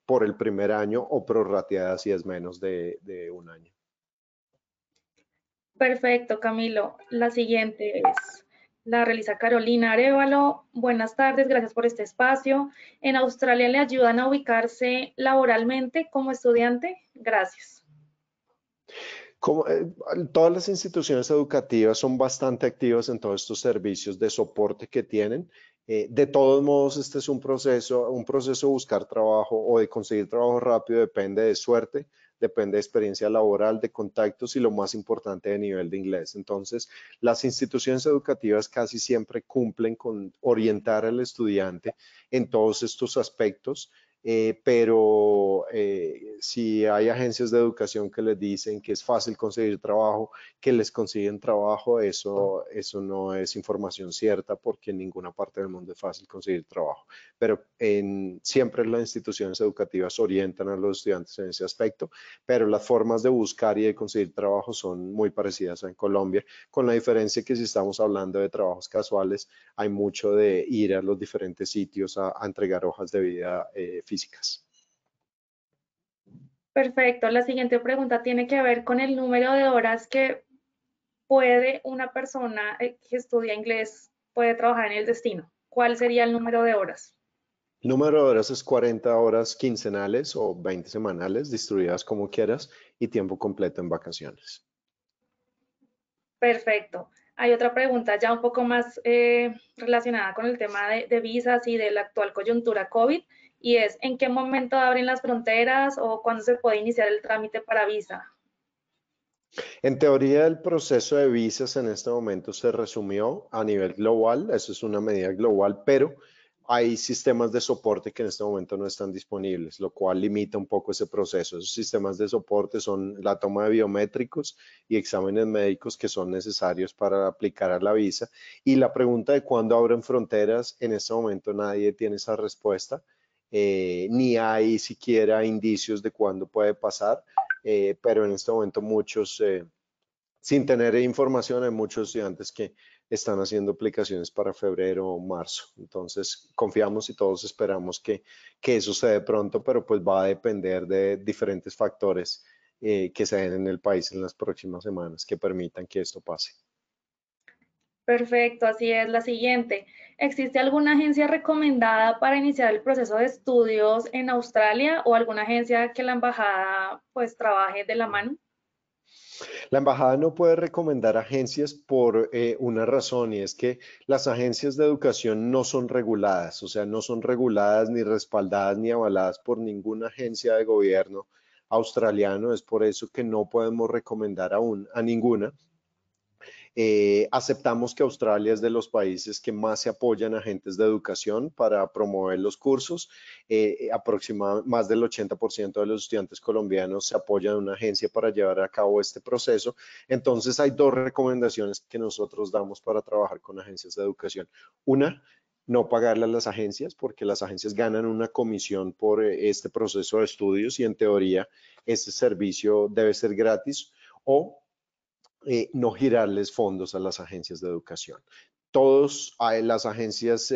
por el primer año o prorrateada si es menos de un año. Perfecto, Camilo. La siguiente es, la realiza Carolina Arévalo. Buenas tardes, gracias por este espacio. ¿En Australia le ayudan a ubicarse laboralmente como estudiante? Gracias. Como, todas las instituciones educativas son bastante activas en todos estos servicios de soporte que tienen. De todos modos, este es un proceso de buscar trabajo o de conseguir trabajo rápido, depende de suerte, depende de experiencia laboral, de contactos y lo más importante de nivel de inglés. Entonces, las instituciones educativas casi siempre cumplen con orientar al estudiante en todos estos aspectos. Pero si hay agencias de educación que les dicen que es fácil conseguir trabajo, que les consiguen trabajo, eso no es información cierta, porque en ninguna parte del mundo es fácil conseguir trabajo. Pero siempre las instituciones educativas orientan a los estudiantes en ese aspecto, pero las formas de buscar y de conseguir trabajo son muy parecidas en Colombia, con la diferencia que si estamos hablando de trabajos casuales, hay mucho de ir a los diferentes sitios a entregar hojas de vida físicas. Perfecto. La siguiente pregunta tiene que ver con el número de horas que puede una persona que estudia inglés, puede trabajar en el destino. ¿Cuál sería el número de horas? El número de horas es 40 horas quincenales o 20 semanales, distribuidas como quieras, y tiempo completo en vacaciones. Perfecto. Hay otra pregunta ya un poco más relacionada con el tema de visas y de la actual coyuntura COVID, y es, ¿en qué momento abren las fronteras o cuándo se puede iniciar el trámite para visa? En teoría, el proceso de visas en este momento se resumió a nivel global, eso es una medida global, pero hay sistemas de soporte que en este momento no están disponibles, lo cual limita un poco ese proceso. Esos sistemas de soporte son la toma de biométricos y exámenes médicos que son necesarios para aplicar a la visa. Y la pregunta de cuándo abren fronteras, en este momento nadie tiene esa respuesta, ni hay siquiera indicios de cuándo puede pasar. Pero en este momento sin tener información, hay muchos estudiantes que están haciendo aplicaciones para febrero o marzo. Entonces, confiamos y todos esperamos que eso se dé pronto, pero pues va a depender de diferentes factores que se den en el país en las próximas semanas que permitan que esto pase. Perfecto, así es. La siguiente, ¿existe alguna agencia recomendada para iniciar el proceso de estudios en Australia o alguna agencia que la embajada pues trabaje de la mano? La embajada no puede recomendar agencias por una razón y es que las agencias de educación no son reguladas, o sea, no son reguladas ni respaldadas ni avaladas por ninguna agencia de gobierno australiano. Es por eso que no podemos recomendar aún a ninguna. Aceptamos que Australia es de los países que más se apoyan a agentes de educación para promover los cursos. Aproximadamente más del 80% de los estudiantes colombianos se apoyan a una agencia para llevar a cabo este proceso. Entonces hay dos recomendaciones que nosotros damos para trabajar con agencias de educación. Una, no pagarle a las agencias porque las agencias ganan una comisión por este proceso de estudios y en teoría este servicio debe ser gratis. O no girarles fondos a las agencias de educación. Todas las agencias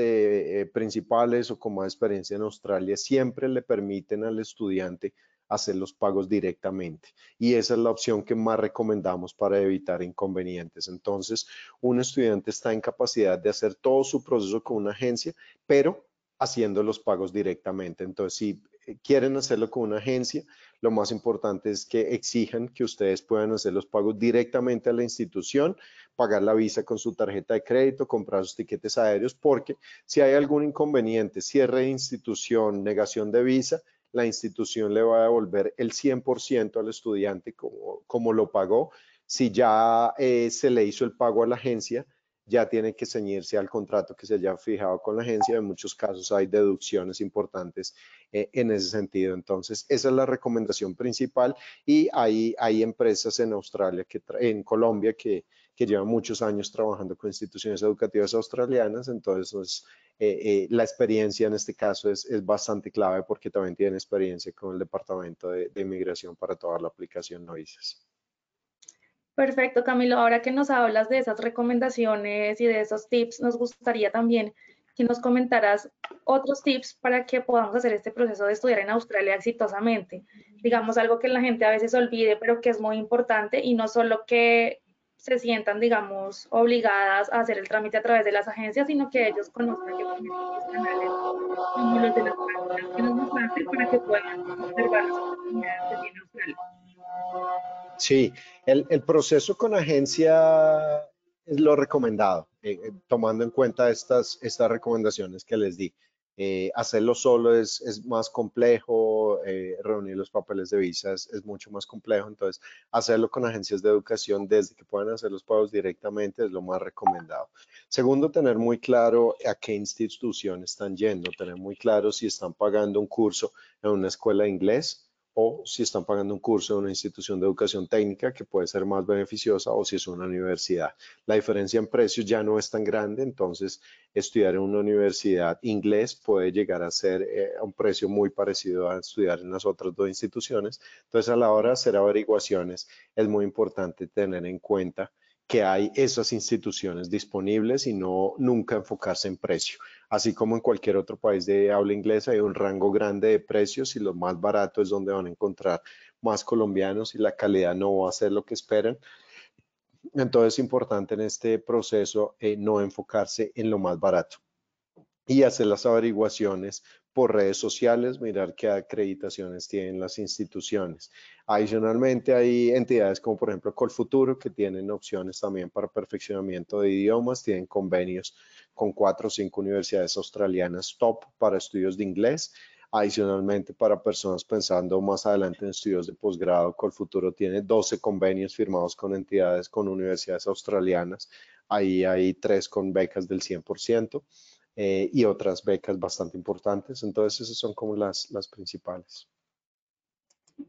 principales o con más experiencia en Australia siempre le permiten al estudiante hacer los pagos directamente y esa es la opción que más recomendamos para evitar inconvenientes. Entonces, un estudiante está en capacidad de hacer todo su proceso con una agencia, pero haciendo los pagos directamente. Entonces, si quieren hacerlo con una agencia, lo más importante es que exijan que ustedes puedan hacer los pagos directamente a la institución, pagar la visa con su tarjeta de crédito, comprar sus tiquetes aéreos, porque si hay algún inconveniente, cierre de institución, negación de visa, la institución le va a devolver el 100% al estudiante como lo pagó. Si ya se le hizo el pago a la agencia, ya tiene que ceñirse al contrato que se haya fijado con la agencia. En muchos casos hay deducciones importantes en ese sentido. Entonces, esa es la recomendación principal y hay empresas en Australia, en Colombia, que llevan muchos años trabajando con instituciones educativas australianas. Entonces, pues, la experiencia en este caso es bastante clave porque también tienen experiencia con el Departamento de Inmigración para toda la aplicación no visas. Perfecto, Camilo. Ahora que nos hablas de esas recomendaciones y de esos tips, nos gustaría también que nos comentaras otros tips para que podamos hacer este proceso de estudiar en Australia exitosamente. Digamos, algo que la gente a veces olvide, pero que es muy importante y no solo que se sientan, digamos, obligadas a hacer el trámite a través de las agencias, sino que ellos conozcan que también hay otros canales como los de las páginas que nos mostraste para que puedan observar las oportunidades que tiene Australia. Sí, el proceso con agencia es lo recomendado, tomando en cuenta estas recomendaciones que les di. Hacerlo solo es más complejo, reunir los papeles de visa es mucho más complejo, entonces hacerlo con agencias de educación desde que puedan hacer los pagos directamente es lo más recomendado. Segundo, tener muy claro a qué institución están yendo, tener muy claro si están pagando un curso en una escuela de inglés o si están pagando un curso en una institución de educación técnica que puede ser más beneficiosa o si es una universidad. La diferencia en precios ya no es tan grande, entonces estudiar en una universidad inglés puede llegar a ser a un precio muy parecido a estudiar en las otras dos instituciones. Entonces, a la hora de hacer averiguaciones, es muy importante tener en cuenta que hay esas instituciones disponibles y no nunca enfocarse en precio. Así como en cualquier otro país de habla inglesa, hay un rango grande de precios y lo más barato es donde van a encontrar más colombianos y la calidad no va a ser lo que esperan. Entonces es importante en este proceso no enfocarse en lo más barato y hacer las averiguaciones por redes sociales, mirar qué acreditaciones tienen las instituciones. Adicionalmente, hay entidades como por ejemplo Colfuturo que tienen opciones también para perfeccionamiento de idiomas, tienen convenios con 4 o 5 universidades australianas top para estudios de inglés. Adicionalmente, para personas pensando más adelante en estudios de posgrado, Colfuturo tiene 12 convenios firmados con entidades, con universidades australianas. Ahí hay 3 con becas del 100% y otras becas bastante importantes. Entonces, esas son como las principales.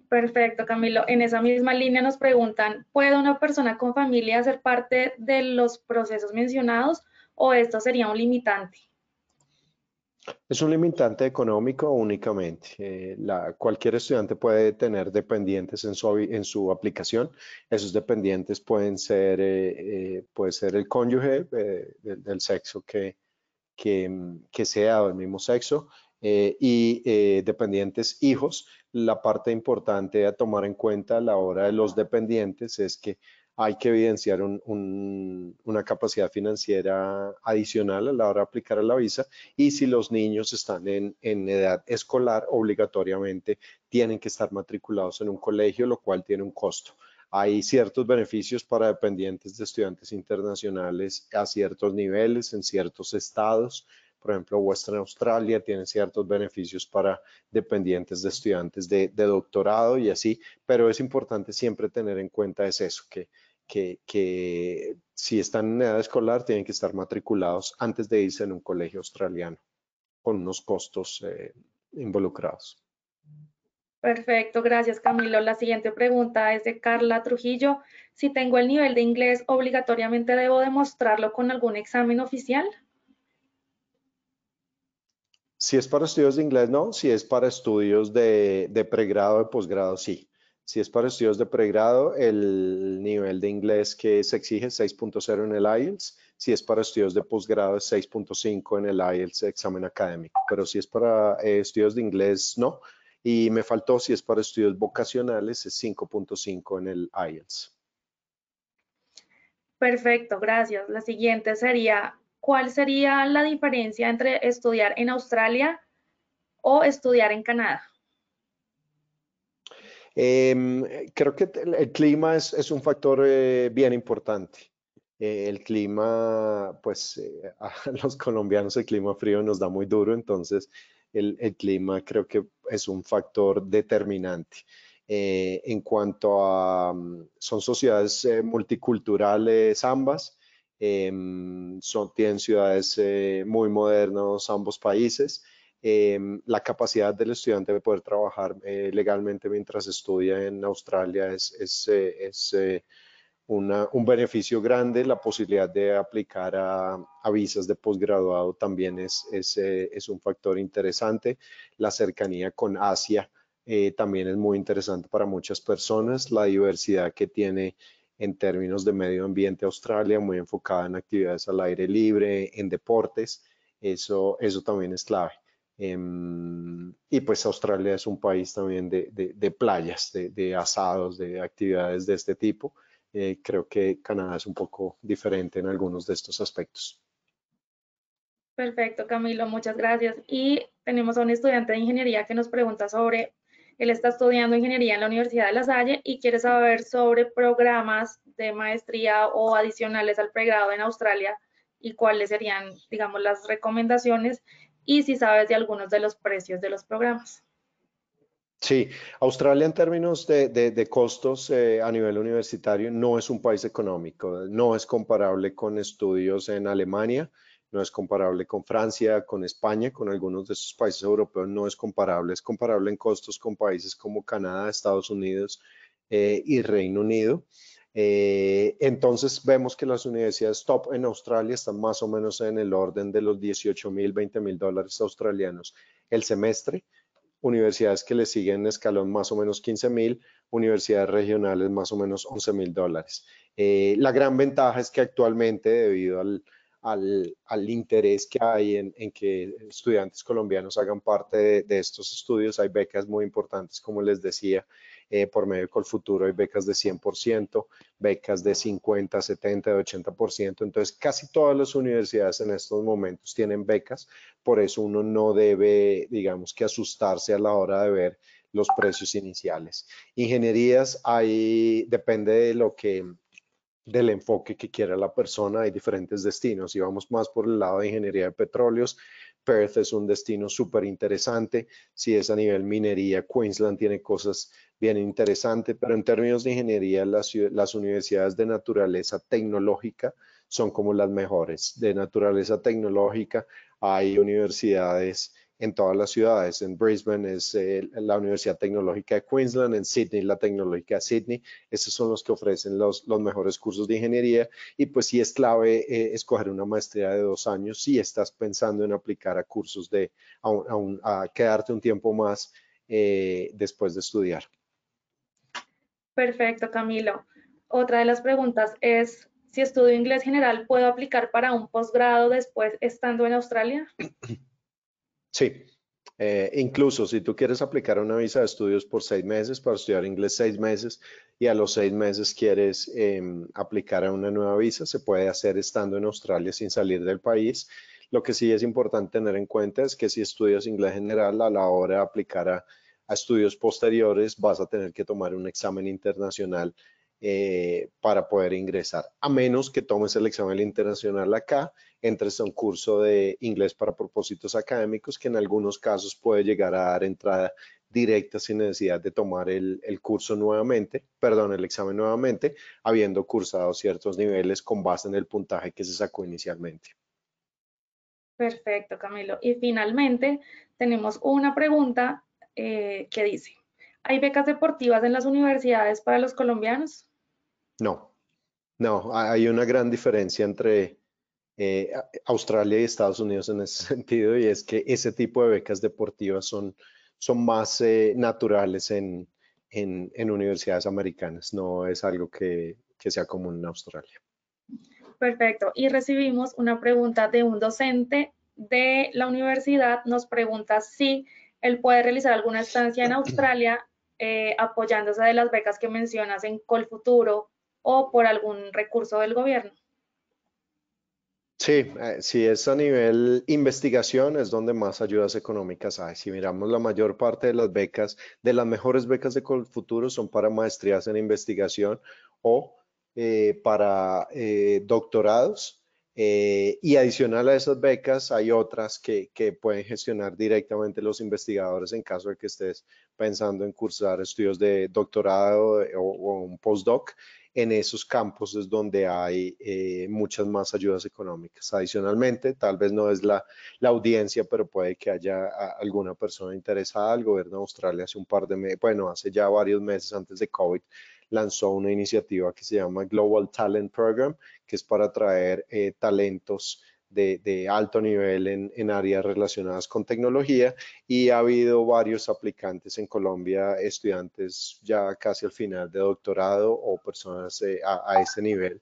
Perfecto, Camilo. En esa misma línea nos preguntan, ¿puede una persona con familia ser parte de los procesos mencionados o esto sería un limitante? Es un limitante económico únicamente. Cualquier estudiante puede tener dependientes en su aplicación. Esos dependientes pueden ser, puede ser el cónyuge del sexo que sea del mismo sexo y dependientes hijos. La parte importante a tomar en cuenta a la hora de los dependientes es que hay que evidenciar una capacidad financiera adicional a la hora de aplicar a la visa y si los niños están en edad escolar, obligatoriamente tienen que estar matriculados en un colegio, lo cual tiene un costo. Hay ciertos beneficios para dependientes de estudiantes internacionales a ciertos niveles en ciertos estados. Por ejemplo, Western Australia tiene ciertos beneficios para dependientes de estudiantes de doctorado y así, pero es importante siempre tener en cuenta es eso, que si están en edad escolar tienen que estar matriculados antes de irse en un colegio australiano con unos costos involucrados. Perfecto, gracias Camilo. La siguiente pregunta es de Carla Trujillo. Si tengo el nivel de inglés, ¿obligatoriamente debo demostrarlo con algún examen oficial? Si es para estudios de inglés, no. Si es para estudios de pregrado, de posgrado, sí. Si es para estudios de pregrado, el nivel de inglés que se exige es 6.0 en el IELTS. Si es para estudios de posgrado, es 6.5 en el IELTS, examen académico. Pero si es para estudios de inglés, no. Y me faltó, si es para estudios vocacionales, es 5.5 en el IELTS. Perfecto, gracias. La siguiente sería, ¿cuál sería la diferencia entre estudiar en Australia o estudiar en Canadá? Creo que el clima es un factor bien importante. El clima, pues a los colombianos el clima frío nos da muy duro, entonces el clima creo que es un factor determinante. En cuanto a, son sociedades multiculturales ambas, tienen ciudades muy modernas ambos países. La capacidad del estudiante de poder trabajar legalmente mientras estudia en Australia es un beneficio grande. La posibilidad de aplicar a visas de posgraduado también es un factor interesante. La cercanía con Asia también es muy interesante para muchas personas. La diversidad que tiene en términos de medio ambiente Australia, muy enfocada en actividades al aire libre, en deportes, eso también es clave. Y pues Australia es un país también de playas, de asados, de actividades de este tipo. Creo que Canadá es un poco diferente en algunos de estos aspectos. Perfecto, Camilo, muchas gracias. Y tenemos a un estudiante de ingeniería que nos pregunta sobre, él está estudiando ingeniería en la Universidad de La Salle y quiere saber sobre programas de maestría o adicionales al pregrado en Australia y cuáles serían, digamos, las recomendaciones y si sabes de algunos de los precios de los programas. Sí, Australia en términos de costos a nivel universitario no es un país económico, no es comparable con estudios en Alemania, no es comparable con Francia, con España, con algunos de esos países europeos, no es comparable en costos con países como Canadá, Estados Unidos y Reino Unido. Entonces vemos que las universidades top en Australia están más o menos en el orden de los 18.000, 20.000 dólares australianos el semestre. Universidades que le siguen en escalón más o menos 15.000, universidades regionales más o menos 11.000 dólares. La gran ventaja es que actualmente, debido al interés que hay en que estudiantes colombianos hagan parte de estos estudios, hay becas muy importantes, como les decía, por medio de Colfuturo hay becas de 100%, becas de 50, 70, de 80%. Entonces, casi todas las universidades en estos momentos tienen becas, por eso uno no debe, digamos, que asustarse a la hora de ver los precios iniciales. Ingenierías, ahí depende del enfoque que quiera la persona, hay diferentes destinos. Si vamos más por el lado de ingeniería de petróleos, Perth es un destino súper interesante. Si es a nivel minería, Queensland tiene cosas bien interesantes, pero en términos de ingeniería, las universidades de naturaleza tecnológica son como las mejores. De naturaleza tecnológica hay universidades en todas las ciudades. En Brisbane es la Universidad Tecnológica de Queensland, en Sydney la Tecnológica de Sydney. Esos son los que ofrecen los mejores cursos de ingeniería y pues sí es clave escoger una maestría de 2 años si estás pensando en aplicar a cursos a quedarte un tiempo más después de estudiar. Perfecto, Camilo. Otra de las preguntas es, si estudio inglés general, ¿puedo aplicar para un posgrado después estando en Australia? Sí, incluso si tú quieres aplicar una visa de estudios por 6 meses para estudiar inglés 6 meses y a los 6 meses quieres aplicar a una nueva visa, se puede hacer estando en Australia sin salir del país. Lo que sí es importante tener en cuenta es que si estudias inglés general, a la hora de aplicar a estudios posteriores, vas a tener que tomar un examen internacional para poder ingresar, a menos que tomes el examen internacional acá, entres a un curso de inglés para propósitos académicos que en algunos casos puede llegar a dar entrada directa sin necesidad de tomar el curso nuevamente, perdón, el examen nuevamente, habiendo cursado ciertos niveles con base en el puntaje que se sacó inicialmente. Perfecto, Camilo. Y finalmente tenemos una pregunta que dice, ¿hay becas deportivas en las universidades para los colombianos? No, no, hay una gran diferencia entre Australia y Estados Unidos en ese sentido, y es que ese tipo de becas deportivas son más naturales en universidades americanas, no es algo que sea común en Australia. Perfecto. Y recibimos una pregunta de un docente de la universidad. Nos pregunta si él puede realizar alguna estancia en Australia apoyándose de las becas que mencionas en Colfuturo o por algún recurso del gobierno. Sí, si es a nivel investigación, es donde más ayudas económicas hay. Si miramos la mayor parte de las becas, de las mejores becas de Colfuturo son para maestrías en investigación o para doctorados. Y adicional a esas becas, hay otras que pueden gestionar directamente los investigadores en caso de que estés pensando en cursar estudios de doctorado o un postdoc. En esos campos es donde hay muchas más ayudas económicas. Adicionalmente, tal vez no es la audiencia, pero puede que haya alguna persona interesada. El gobierno de Australia hace un par de meses, bueno, hace ya varios meses antes de COVID, lanzó una iniciativa que se llama Global Talent Program, que es para atraer talentos de alto nivel en áreas relacionadas con tecnología, y ha habido varios aplicantes en Colombia, estudiantes ya casi al final de doctorado o personas a ese nivel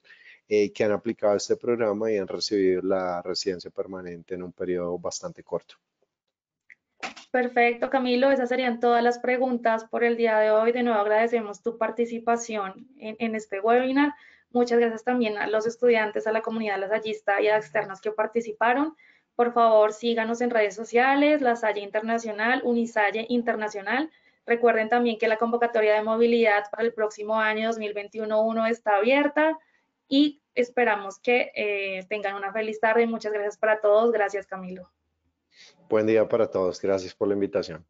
que han aplicado este programa y han recibido la residencia permanente en un periodo bastante corto. Perfecto, Camilo. Esas serían todas las preguntas por el día de hoy. De nuevo agradecemos tu participación en este webinar. Muchas gracias también a los estudiantes, a la comunidad lasallista y a externos que participaron. Por favor, síganos en redes sociales, La Salle Internacional, Unisalle Internacional. Recuerden también que la convocatoria de movilidad para el próximo año 2021 está abierta y esperamos que tengan una feliz tarde. Muchas gracias para todos. Gracias, Camilo. Buen día para todos. Gracias por la invitación.